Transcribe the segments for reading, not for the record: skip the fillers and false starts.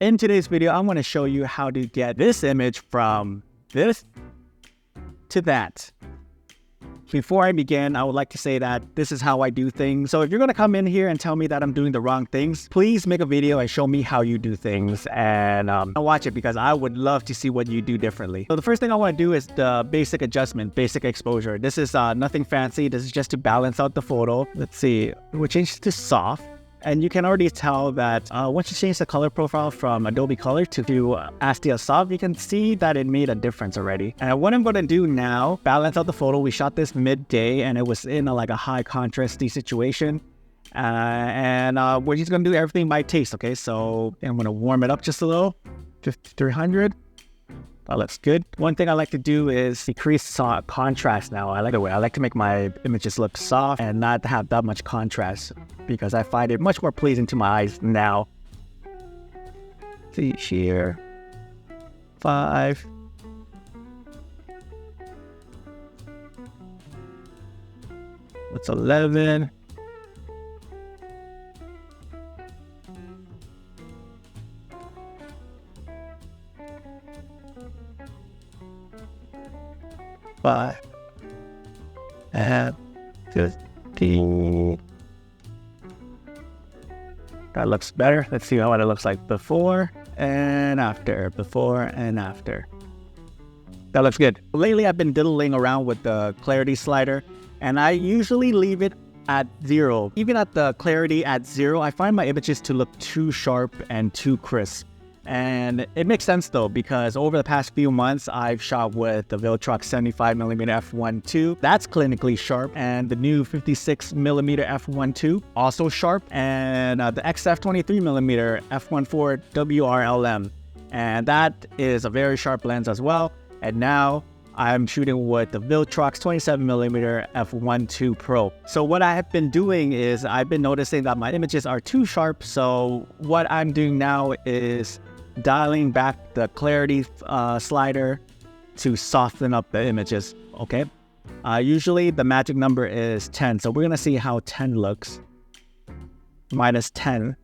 In today's video, I'm going to show you how to get this image from this to that. Before I begin, I would like to say that this is how I do things. So if you're going to come in here and tell me that I'm doing the wrong things, please make a video and show me how you do things and I'll watch it because I would love to see what you do differently. So the first thing I want to do is the basic adjustment, basic exposure. This is nothing fancy. This is just to balance out the photo. Let's see. We'll change it to soft. And you can already tell that once you change the color profile from Adobe Color to ASTIA Soft, you can see that it made a difference already. And what I'm going to do now, balance out the photo. We shot this midday and it was in like a high contrasty situation. We're just going to do everything by taste, okay? So I'm going to warm it up just a little, 5300. That looks good. One thing I like to do is decrease contrast now. I like to make my images look soft and not have that much contrast because I find it much more pleasing to my eyes now. See here, 5. What's 11? And 15. That looks better. Let's see what it looks like before and after. Before and after. That looks good. Lately, I've been diddling around with the clarity slider, and I usually leave it at 0. Even at the clarity at 0, I find my images to look too sharp and too crisp. And it makes sense though, because over the past few months, I've shot with the Viltrox 75mm f1.2. That's clinically sharp. And the new 56mm f1.2, also sharp. And the XF23mm f1.4 WRLM. And that is a very sharp lens as well. And now I'm shooting with the Viltrox 27mm f1.2 Pro. So what I have been doing is I've been noticing that my images are too sharp. So what I'm doing now is dialing back the clarity slider to soften up the images, okay? Usually the magic number is 10, so we're gonna see how 10 looks. Minus 10.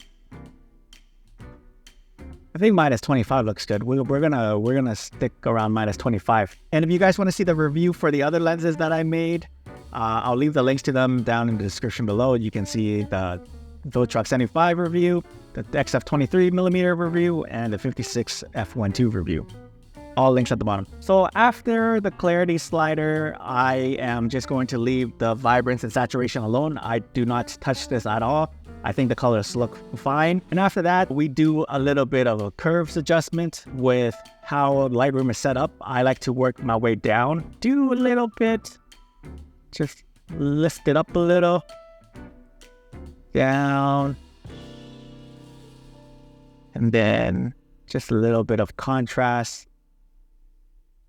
I think minus 25 looks good. We're gonna stick around minus 25. And if you guys want to see the review for the other lenses that I made, I'll leave the links to them down in the description below. You can see the Viltrox 75 review, the XF23mm review, and the 56 f1.2 review. All links at the bottom. So after the clarity slider, I am just going to leave the vibrance and saturation alone. I do not touch this at all. I think the colors look fine. And after that, we do a little bit of a curves adjustment with how Lightroom is set up. I like to work my way down. Do a little bit. Just lift it up a little. Down. And then just a little bit of contrast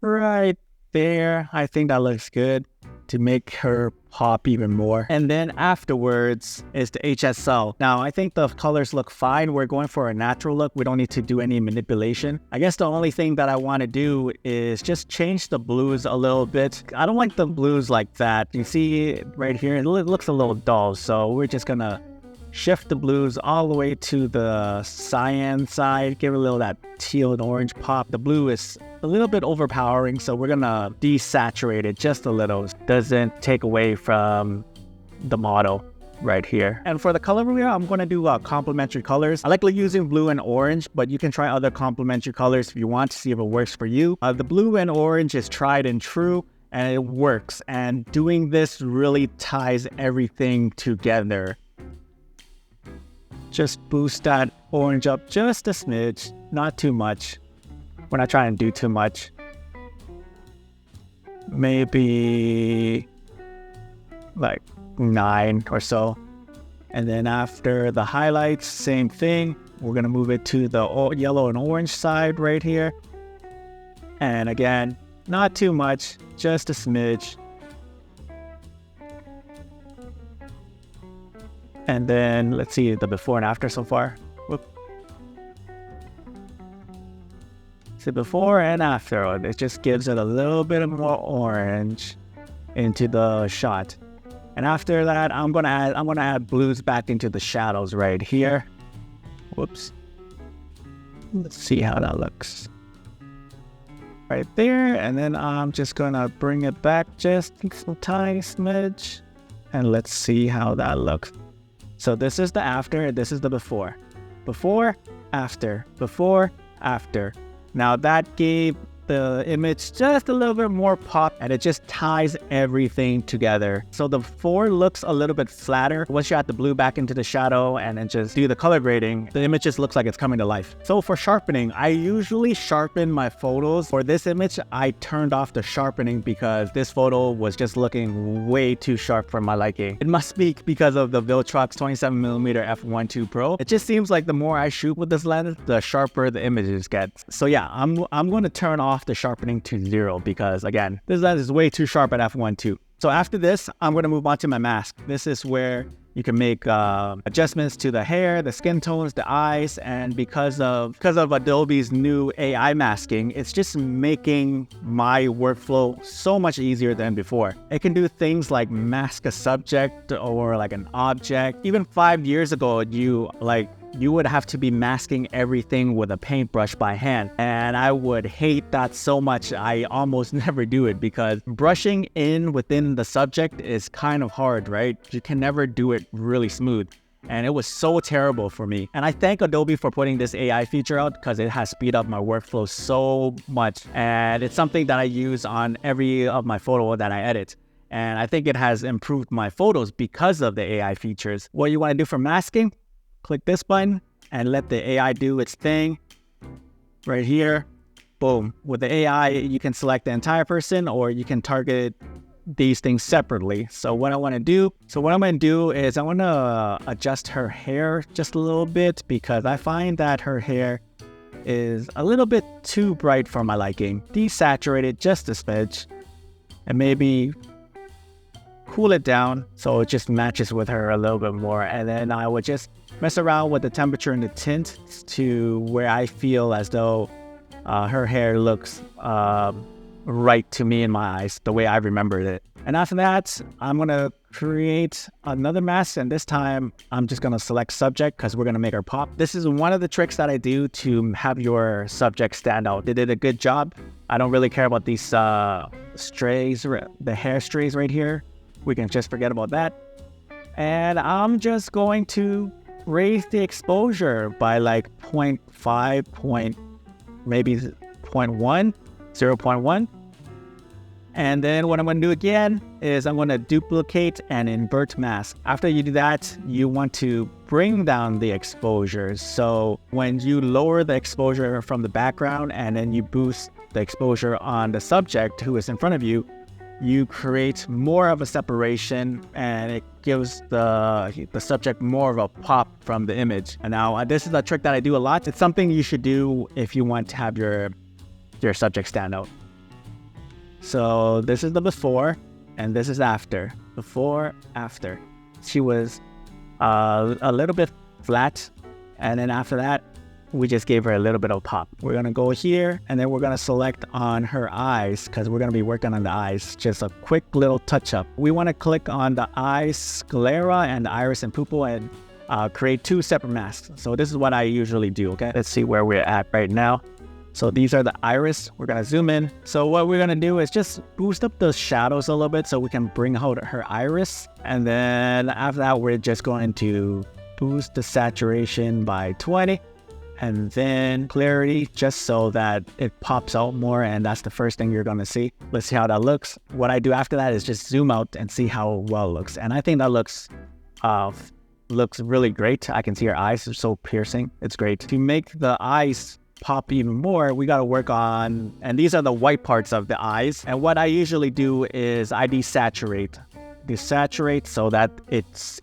right there. I think that looks good to make her pop even more. And then afterwards is the HSL. Now, I think the colors look fine. We're going for a natural look. We don't need to do any manipulation. I guess the only thing that I want to do is just change the blues a little bit. I don't like the blues like that. You see right here, it looks a little dull. So we're just gonna shift the blues all the way to the cyan side, give it a little that teal and orange pop. The blue is a little bit overpowering, so we're gonna desaturate it just a little. Doesn't take away from the model right here. And for the color review, I'm gonna do complementary colors. I like using blue and orange, but you can try other complementary colors if you want to see if it works for you. The blue and orange is tried and true, and it works. And doing this really ties everything together. Just boost that orange up just a smidge, not too much. We're not trying to do too much. Maybe like 9 or so. And then after the highlights, same thing. We're gonna move it to the yellow and orange side right here. And again, not too much, just a smidge. And then let's see the before and after so far. Whoop. See before and after. It just gives it a little bit more orange into the shot. And after that, I'm gonna add blues back into the shadows right here. Whoops. Let's see how that looks. Right there, and then I'm just gonna bring it back just a tiny smidge, and let's see how that looks. So this is the after, this is the before. Before, after, before, after. Now that gave the image just a little bit more pop, and it just ties everything together. So the before looks a little bit flatter. Once you add the blue back into the shadow and then just do the color grading, the image just looks like it's coming to life. So for sharpening, I usually sharpen my photos. For this image, I turned off the sharpening because this photo was just looking way too sharp for my liking. It must be because of the Viltrox 27mm f1.2 Pro. It just seems like the more I shoot with this lens, the sharper the images get. So yeah, I'm going to turn off the sharpening to 0 because again, this lens is way too sharp at f1.2. So after this, I'm going to move on to my mask. This is where you can make adjustments to the hair, the skin tones, the eyes, and because of Adobe's new AI masking, it's just making my workflow so much easier than before. It can do things like mask a subject or like an object. Even 5 years ago, you would have to be masking everything with a paintbrush by hand. And I would hate that so much. I almost never do it because brushing in within the subject is kind of hard, right? You can never do it really smooth. And it was so terrible for me. And I thank Adobe for putting this AI feature out because it has speed up my workflow so much. And it's something that I use on every of my photo that I edit. And I think it has improved my photos because of the AI features. What you want to do for masking? Click this button and let the AI do its thing. Right here, boom. With the AI, you can select the entire person or you can target these things separately. So what I'm going to do is I want to adjust her hair just a little bit because I find that her hair is a little bit too bright for my liking. Desaturate it just a smidge and maybe cool it down so it just matches with her a little bit more. And then I would just mess around with the temperature and the tint to where I feel as though her hair looks right to me in my eyes, the way I remembered it. And after that, I'm going to create another mask, and this time I'm just going to select subject because we're going to make her pop. This is one of the tricks that I do to have your subject stand out. They did a good job. I don't really care about these strays, the hair strays right here. We can just forget about that. And I'm just going to raise the exposure by like 0.5, maybe 0.1, 0.1. And then what I'm going to do again is I'm going to duplicate and invert mask. After you do that, you want to bring down the exposure. So when you lower the exposure from the background and then you boost the exposure on the subject who is in front of you, you create more of a separation and it gives the subject more of a pop from the image. And now this is a trick that I do a lot. It's something you should do if you want to have your subject stand out. So this is the before and this is after. Before, after. She was a little bit flat, and then after that, we just gave her a little bit of pop. We're going to go here, and then we're going to select on her eyes because we're going to be working on the eyes. Just a quick little touch-up. We want to click on the eye sclera and the iris and pupil and create two separate masks. So this is what I usually do, okay? Let's see where we're at right now. So these are the iris. We're going to zoom in. So what we're going to do is just boost up the shadows a little bit so we can bring out her iris. And then after that, we're just going to boost the saturation by 20. And then clarity just so that it pops out more, and that's the first thing you're going to see. Let's see how that looks. What I do after that is just zoom out and see how well it looks. And I think that looks really great. I can see her eyes are so piercing. It's great. To make the eyes pop even more, we got to work on, and these are the white parts of the eyes. And what I usually do is I desaturate so that it's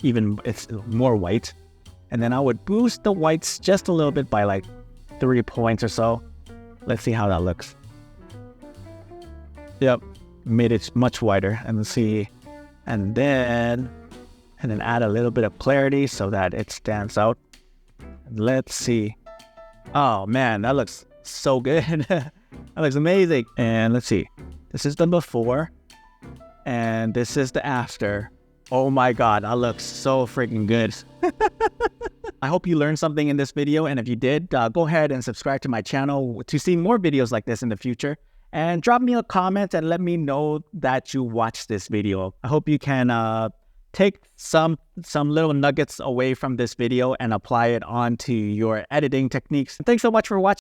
more white. And then I would boost the whites just a little bit by like 3 points or so. Let's see how that looks. Yep, made it much whiter. And let's see. And then add a little bit of clarity so that it stands out. Let's see. Oh man, that looks so good. That looks amazing. And let's see. This is the before. And this is the after. Oh my God, that looks so freaking good. I hope you learned something in this video, and if you did, go ahead and subscribe to my channel to see more videos like this in the future. And drop me a comment and let me know that you watched this video. I hope you can take some little nuggets away from this video and apply it onto your editing techniques. Thanks so much for watching.